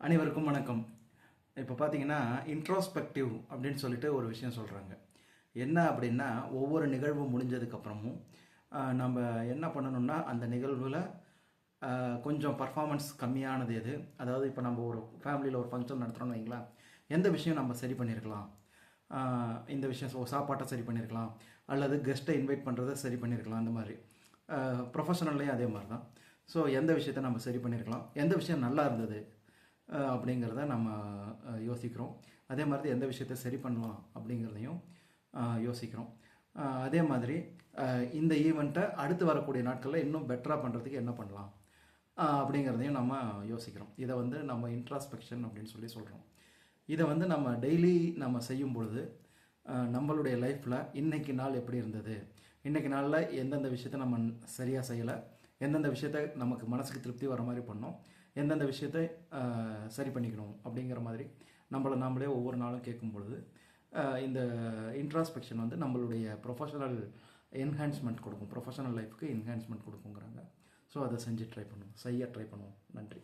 அனைவருக்கும் வணக்கம். இப்போ பார்த்தீங்கன்னா இன்ட்ரோஸ்பெக்டிவ் அப்படின்னு சொல்லிட்டு ஒரு விஷயம் சொல்கிறாங்க. என்ன அப்படின்னா ஒவ்வொரு நிகழ்வு முடிஞ்சதுக்கப்புறமும் நம்ம என்ன பண்ணணும்னா அந்த நிகழ்வில் கொஞ்சம் பர்ஃபார்மன்ஸ் கம்மியானது எது, அதாவது இப்போ நம்ம ஒரு ஃபேமிலியில் ஒரு ஃபங்க்ஷன் நடத்துகிறோன்னு வைங்களேன், எந்த விஷயம் நம்ம சரி பண்ணியிருக்கலாம், இந்த விஷயம் சாப்பாட்டை சரி பண்ணியிருக்கலாம், அல்லது கெஸ்ட்டை இன்வைட் பண்ணுறதை சரி பண்ணியிருக்கலாம். அந்த மாதிரி ப்ரொஃபஷனல்லையும் அதே மாதிரி தான். ஸோ எந்த விஷயத்தை நம்ம சரி பண்ணியிருக்கலாம், எந்த விஷயம் நல்லா இருந்தது அப்படிங்கிறத நம்ம யோசிக்கிறோம். அதே மாதிரி எந்த விஷயத்தை சரி பண்ணலாம் அப்படிங்கிறதையும் யோசிக்கிறோம். அதே மாதிரி இந்த ஈவெண்ட்டை அடுத்து வரக்கூடிய நாட்களில் இன்னும் பெட்டராக பண்ணுறதுக்கு என்ன பண்ணலாம் அப்படிங்கிறதையும் நம்ம யோசிக்கிறோம். இதை வந்து நம்ம இன்ட்ராஸ்பெக்ஷன் அப்படின்னு சொல்லி சொல்கிறோம். இதை வந்து நம்ம டெய்லி நம்ம செய்யும் பொழுது நம்மளுடைய லைஃப்பில் இன்றைக்கி நாள் எப்படி இருந்தது, இன்றைக்கி நாளில் எந்தெந்த விஷயத்தை நம்ம சரியாக செய்யலை, எந்தெந்த விஷயத்தை நமக்கு மனசுக்கு திருப்தி வர மாதிரி பண்ணோம், எந்தெந்த விஷயத்தை சரி பண்ணிக்கணும் அப்படிங்கிற மாதிரி நாமளே ஒவ்வொரு நாளும் கேட்கும் பொழுது இந்த இன்ட்ராஸ்பெக்ஷன் வந்து நம்மளுடைய ப்ரொஃபஷனல் என்ஹான்ஸ்மெண்ட் கொடுக்கும், ப்ரொஃபஷனல் லைஃப்க்கு என்ஹான்ஸ்மெண்ட் கொடுக்குங்கிறாங்க. ஸோ அதை செய்ய ட்ரை பண்ணுவோம். நன்றி.